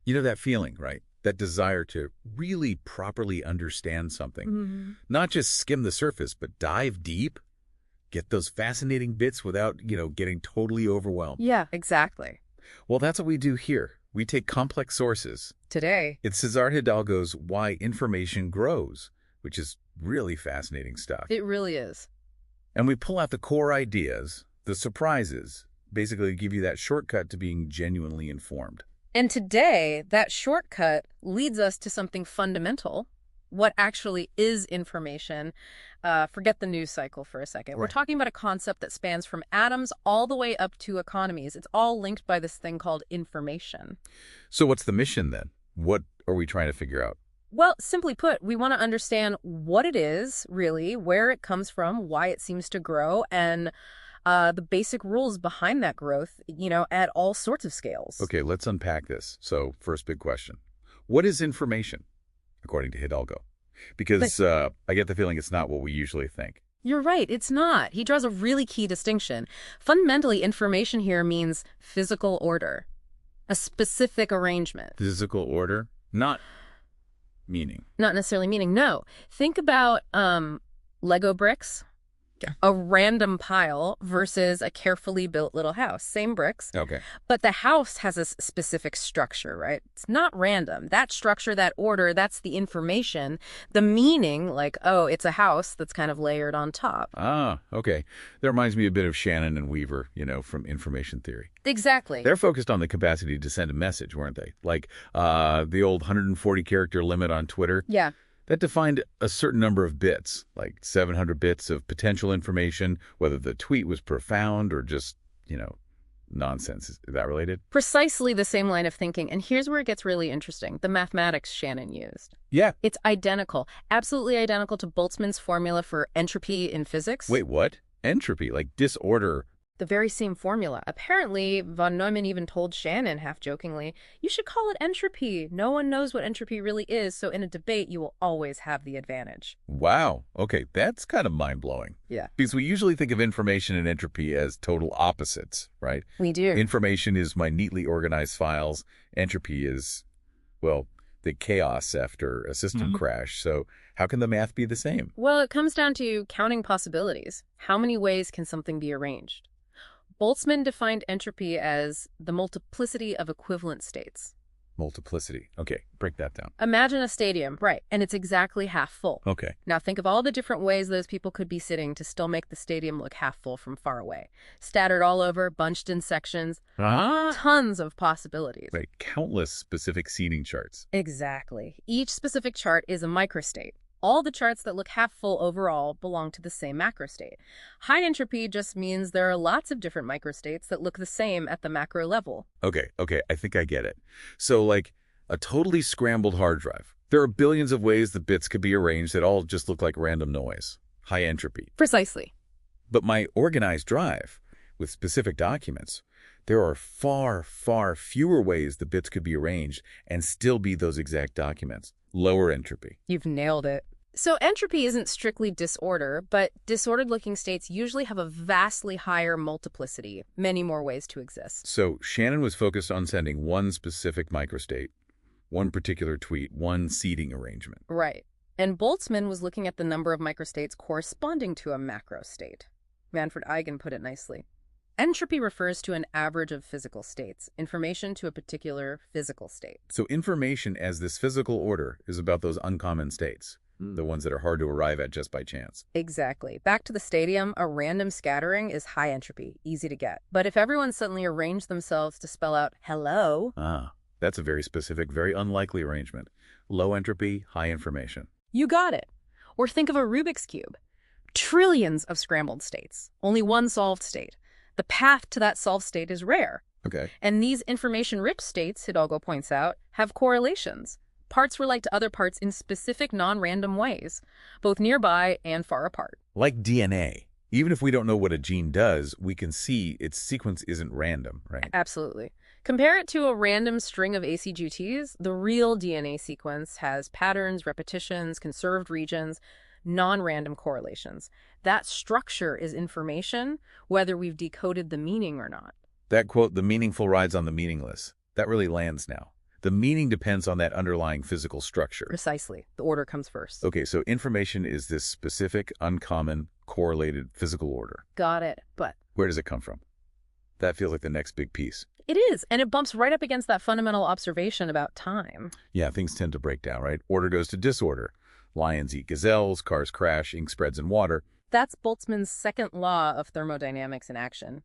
You know that feeling, right? That desire to really properly understand something. Not just skim the surface, but dive deep, get those fascinating bits without, getting totally overwhelmed. Yeah, exactly. Well, that's what we do here. We take complex sources. Today, It's Cesar Hidalgo's Why Information Grows, which is really fascinating stuff. it really is. And we pull out the core ideas, the surprises, basically give you that shortcut to being genuinely informed. And today, that shortcut leads us to something fundamental. What actually is information? Forget the news cycle for a second. We're Right. talking about a concept that spans from atoms all the way up to economies. It's all linked by this thing called information. So what's the mission then? What are we trying to figure out? Well, simply put, we want to understand what it is, really, where it comes from, why it seems to grow, and the basic rules behind that growth, at all sorts of scales. Okay, let's unpack this. So first big question. What is information, according to Hidalgo? Because I get the feeling it's not what we usually think. You're right, it's not. He draws a really key distinction. Fundamentally, information here means physical order, a specific arrangement. Physical order, not meaning. Not necessarily meaning, no. Think about Lego bricks. Yeah. A random pile versus a carefully built little house. Same bricks, Okay. but the house has a specific structure, right? It's not random. That structure, that order, that's the information. The meaning, like, oh, it's a house that's kind of layered on top. Ah, okay. That reminds me a bit of Shannon and Weaver, from information theory. Exactly. They're focused on the capacity to send a message, weren't they? Like the old 140-character limit on Twitter. Yeah. That defined a certain number of bits, like 700 bits of potential information, whether the tweet was profound or just, nonsense. Is that related? Precisely the same line of thinking. And here's where it gets really interesting. The mathematics Shannon used. Yeah. It's identical, absolutely identical to Boltzmann's formula for entropy in physics. Wait, what? Entropy, like disorder. The very same formula. Apparently, von Neumann even told Shannon, half-jokingly, you should call it entropy. No one knows what entropy really is, so in a debate, you will always have the advantage. Wow. Okay, that's kind of mind-blowing. Yeah. Because we usually think of information and entropy as total opposites, right? We do. Information is my neatly organized files. Entropy is, well, the chaos after a system crash. So how can the math be the same? Well, it comes down to counting possibilities. How many ways can something be arranged? Boltzmann defined entropy as the multiplicity of equivalent states. Multiplicity. Okay, break that down. Imagine a stadium, right, and it's exactly half full. Okay. Now think of all the different ways those people could be sitting to still make the stadium look half full from far away. Scattered all over, bunched in sections, tons of possibilities. Right, countless specific seating charts. Exactly. Each specific chart is a microstate. All the charts that look half full overall belong to the same macrostate. High entropy just means there are lots of different microstates that look the same at the macro level. Okay, I think I get it. So like a totally scrambled hard drive. There are billions of ways the bits could be arranged that all just look like random noise. High entropy. Precisely. But my organized drive with specific documents, there are far, far fewer ways the bits could be arranged and still be those exact documents. Lower entropy. You've nailed it. So entropy isn't strictly disorder, but disordered-looking states usually have a vastly higher multiplicity, many more ways to exist. So Shannon was focused on sending one specific microstate, one particular tweet, one seating arrangement. Right. And Boltzmann was looking at the number of microstates corresponding to a macrostate. Manfred Eigen put it nicely. Entropy refers to an average of physical states, information to a particular physical state. So information as this physical order is about those uncommon states, the ones that are hard to arrive at just by chance. Exactly. Back to the stadium, a random scattering is high entropy, easy to get. But if everyone suddenly arranged themselves to spell out hello... That's a very specific, very unlikely arrangement. Low entropy, high information. You got it. Or think of a Rubik's Cube. Trillions of scrambled states, only one solved state. The path to that solved state is rare. Okay. And these information-rich states, Hidalgo points out, have correlations. Parts relate to other parts in specific non-random ways, both nearby and far apart. Like DNA. Even if we don't know what a gene does, we can see its sequence isn't random, right? Absolutely. Compare it to a random string of ACGTs. The real DNA sequence has patterns, repetitions, conserved regions, non-random correlations. That structure is information, whether we've decoded the meaning or not. That quote, the meaningful rides on the meaningless, that really lands now. The meaning depends on that underlying physical structure. Precisely. The order comes first. Okay, so information is this specific, uncommon, correlated physical order. Got it. But Where does it come from? That feels like the next big piece. it is, and it bumps right up against that fundamental observation about time. Yeah, things tend to break down, right? Order goes to disorder. Lions eat gazelles, cars crash, ink spreads in water. That's Boltzmann's second law of thermodynamics in action.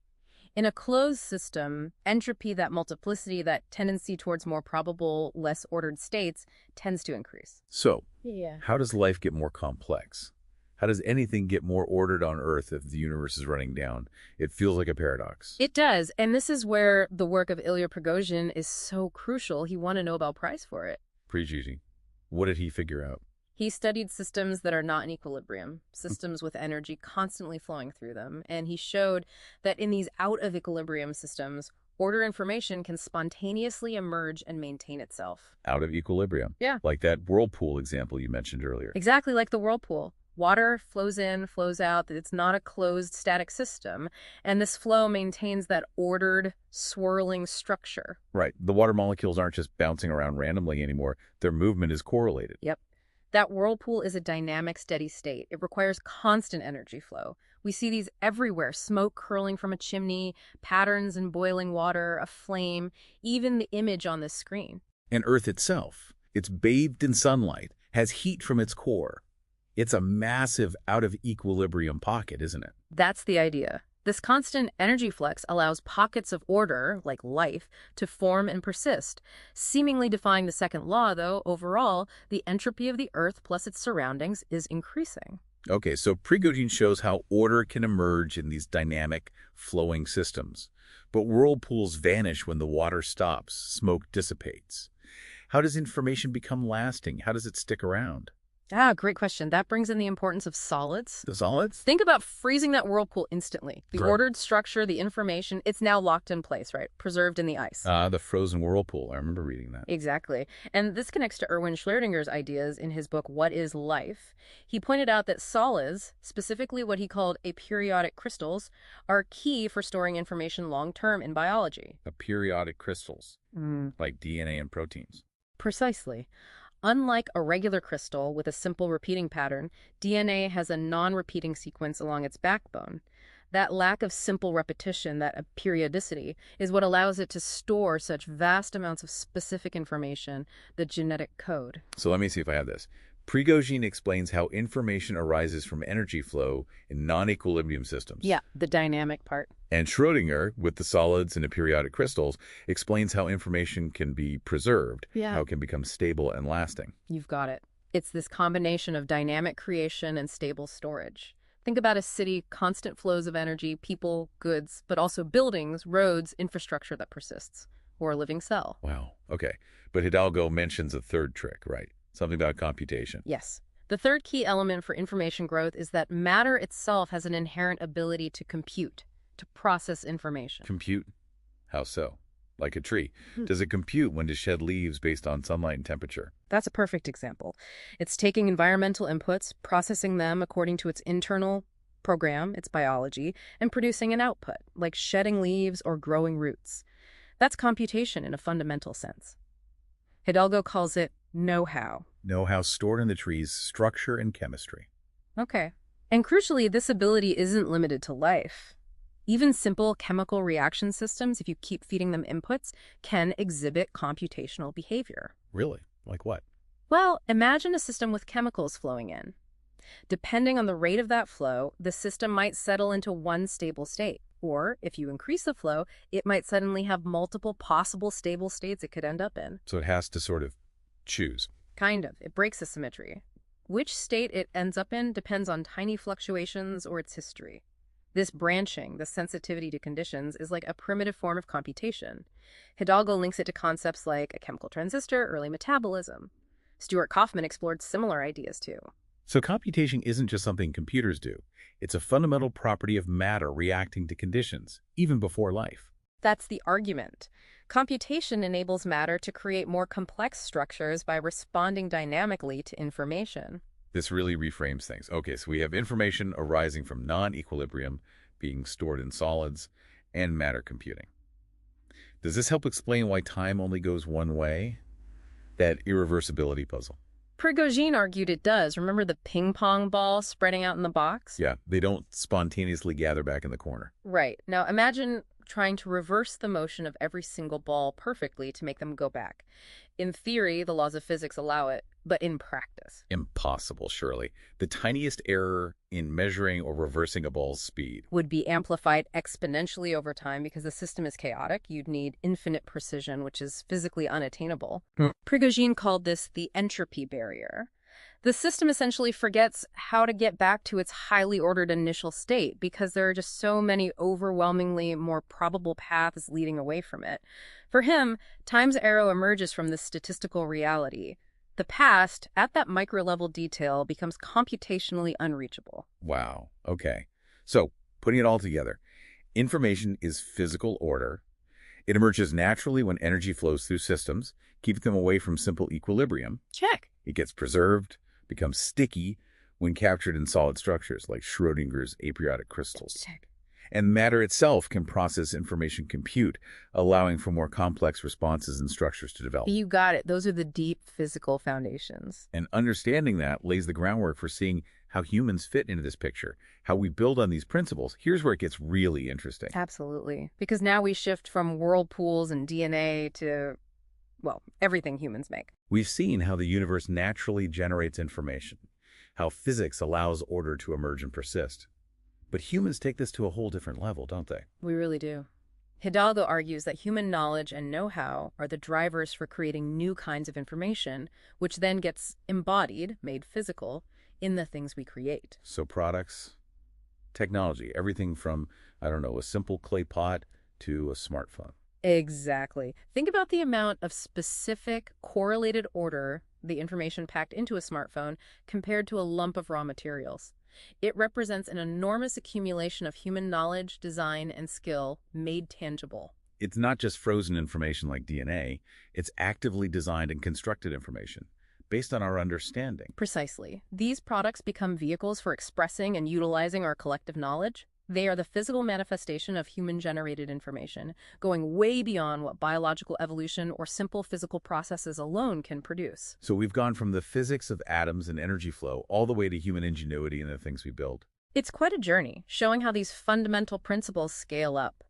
In a closed system, entropy, that multiplicity, that tendency towards more probable, less ordered states, tends to increase. So, Yeah. how does life get more complex? How does anything get more ordered on Earth if the universe is running down? It feels like a paradox. It does, and this is where the work of Ilya Prigozhin is so crucial. He won a Nobel Prize for it. Prigozhin. What did he figure out? He studied systems that are not in equilibrium, systems with energy constantly flowing through them, and he showed that in these out-of-equilibrium systems, order information can spontaneously emerge and maintain itself. Out of equilibrium. Yeah. Like that whirlpool example you mentioned earlier. Exactly like the whirlpool. Water flows in, flows out. It's not a closed, static system, and this flow maintains that ordered, swirling structure. Right. The water molecules aren't just bouncing around randomly anymore. Their movement is correlated. Yep. That whirlpool is a dynamic, steady state. It requires constant energy flow. We see these everywhere, smoke curling from a chimney, patterns in boiling water, a flame, even the image on this screen. And Earth itself, it's bathed in sunlight, has heat from its core. It's a massive out-of-equilibrium pocket, isn't it? That's the idea. This constant energy flux allows pockets of order, like life, to form and persist. Seemingly defying the second law, though, overall, the entropy of the Earth plus its surroundings is increasing. Okay, so Prigozhin shows how order can emerge in these dynamic, flowing systems. But whirlpools vanish when the water stops, smoke dissipates. How does information become lasting? How does it stick around? Great question. That brings in the importance of solids. The solids? Think about freezing that whirlpool instantly. The Right. ordered structure, the information, it's now locked in place, right? Preserved in the ice. The frozen whirlpool. I remember reading that. Exactly. And this connects to Erwin Schrödinger's ideas in his book, What is Life? He pointed out that solids, specifically what he called aperiodic crystals, are key for storing information long-term in biology. Periodic crystals, like DNA and proteins. Precisely. Unlike a regular crystal with a simple repeating pattern, DNA has a non-repeating sequence along its backbone. That lack of simple repetition, that periodicity, is what allows it to store such vast amounts of specific information, the genetic code. So let me see if I have this. Prigozhin explains how information arises from energy flow in non-equilibrium systems. Yeah, the dynamic part. And Schrödinger, with the solids and the periodic crystals, explains how information can be preserved, Yeah. how it can become stable and lasting. You've got it. It's this combination of dynamic creation and stable storage. Think about a city, constant flows of energy, people, goods, but also buildings, roads, infrastructure that persists, or a living cell. Wow. Okay. But Hidalgo mentions a third trick, right? Something about computation. Yes. The third key element for information growth is that matter itself has an inherent ability to compute, to process information. Compute? How so? Like a tree. Does it compute when to shed leaves based on sunlight and temperature? That's a perfect example. It's taking environmental inputs, processing them according to its internal program, its biology, and producing an output, like shedding leaves or growing roots. That's computation in a fundamental sense. Hidalgo calls it know-how. Know-how stored in the tree's structure and chemistry. Okay. And crucially, this ability isn't limited to life. Even simple chemical reaction systems, if you keep feeding them inputs, can exhibit computational behavior. Really? Like what? Well, imagine a system with chemicals flowing in. Depending on the rate of that flow, the system might settle into one stable state. Or, if you increase the flow, it might suddenly have multiple possible stable states it could end up in. So it has to sort of choose. Kind of. It breaks the symmetry. Which state it ends up in depends on tiny fluctuations or its history. This branching, the sensitivity to conditions, is like a primitive form of computation. Hidalgo links it to concepts like a chemical transistor, early metabolism. Stuart Kauffman explored similar ideas too. So computation isn't just something computers do. It's a fundamental property of matter reacting to conditions, even before life. That's the argument. Computation enables matter to create more complex structures by responding dynamically to information. This really reframes things. Okay, so we have information arising from non-equilibrium, being stored in solids, and matter computing. Does this help explain why time only goes one way? That irreversibility puzzle. Prigogine argued it does. Remember the ping pong ball spreading out in the box? Yeah, they don't spontaneously gather back in the corner. Right. Now imagine trying to reverse the motion of every single ball perfectly to make them go back. In theory, the laws of physics allow it, but in practice. Impossible, surely. The tiniest error in measuring or reversing a ball's speed. Would be amplified exponentially over time because the system is chaotic. You'd need infinite precision, which is physically unattainable. Prigogine called this the entropy barrier. The system essentially forgets how to get back to its highly ordered initial state because there are just so many overwhelmingly more probable paths leading away from it. For him, time's arrow emerges from this statistical reality. The past, at that micro-level detail, becomes computationally unreachable. Wow. Okay. So, putting it all together, information is physical order. It emerges naturally when energy flows through systems, keeping them away from simple equilibrium. Check. It gets preserved, becomes sticky when captured in solid structures like Schrodinger's aperiodic crystals. Check. And matter itself can process information compute, allowing for more complex responses and structures to develop. You got it. Those are the deep physical foundations. And understanding that lays the groundwork for seeing how humans fit into this picture, how we build on these principles. Here's where it gets really interesting. Absolutely. Because now we shift from whirlpools and DNA to, well, everything humans make. We've seen how the universe naturally generates information, how physics allows order to emerge and persist. But humans take this to a whole different level, don't they? We really do. Hidalgo argues that human knowledge and know-how are the drivers for creating new kinds of information, which then gets embodied, made physical, in the things we create. So products, technology, everything from, I don't know, a simple clay pot to a smartphone. Exactly. Think about the amount of specific, correlated order the information packed into a smartphone compared to a lump of raw materials. It represents an enormous accumulation of human knowledge, design, and skill made tangible. It's not just frozen information like DNA, it's actively designed and constructed information based on our understanding. Precisely. These products become vehicles for expressing and utilizing our collective knowledge. They are the physical manifestation of human-generated information, going way beyond what biological evolution or simple physical processes alone can produce. So we've gone from the physics of atoms and energy flow all the way to human ingenuity in the things we build. It's quite a journey, showing how these fundamental principles scale up.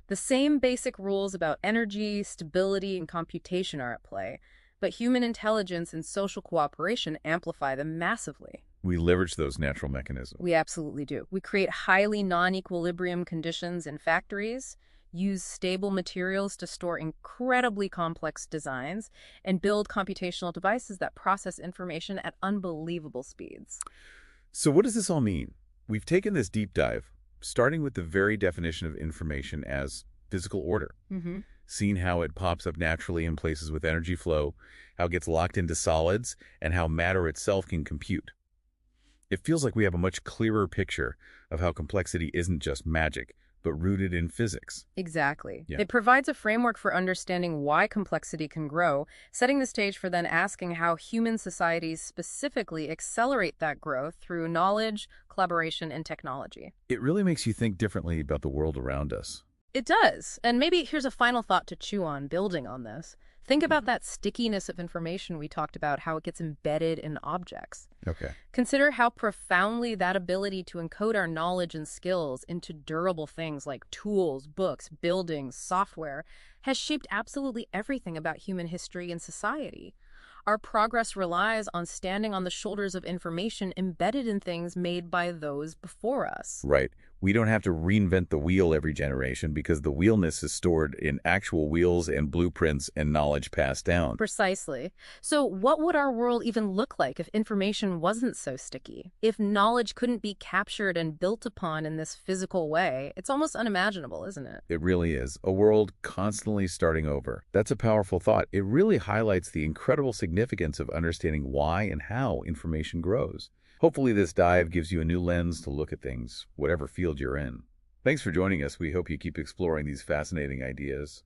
The same basic rules about energy, stability, and computation are at play, but human intelligence and social cooperation amplify them massively. We leverage those natural mechanisms. We absolutely do. We create highly non-equilibrium conditions in factories, use stable materials to store incredibly complex designs, and build computational devices that process information at unbelievable speeds. So what does this all mean? We've taken this deep dive, starting with the very definition of information as physical order, seen how it pops up naturally in places with energy flow, how it gets locked into solids, and how matter itself can compute. It feels like we have a much clearer picture of how complexity isn't just magic, but rooted in physics. Exactly. Yeah. It provides a framework for understanding why complexity can grow, setting the stage for then asking how human societies specifically accelerate that growth through knowledge, collaboration, and technology. It really makes you think differently about the world around us. It does. And maybe here's a final thought to chew on, building on this. Think about that stickiness of information we talked about, how it gets embedded in objects. Okay. Consider how profoundly that ability to encode our knowledge and skills into durable things like tools, books, buildings, software has shaped absolutely everything about human history and society. Our progress relies on standing on the shoulders of information embedded in things made by those before us. Right. We don't have to reinvent the wheel every generation because the wheelness is stored in actual wheels and blueprints and knowledge passed down. Precisely. So what would our world even look like if information wasn't so sticky? If knowledge couldn't be captured and built upon in this physical way? It's almost unimaginable, isn't it? It really is. A world constantly starting over. That's a powerful thought. It really highlights the incredible significance of understanding why and how information grows. Hopefully this dive gives you a new lens to look at things, whatever field you're in. Thanks for joining us. We hope you keep exploring these fascinating ideas.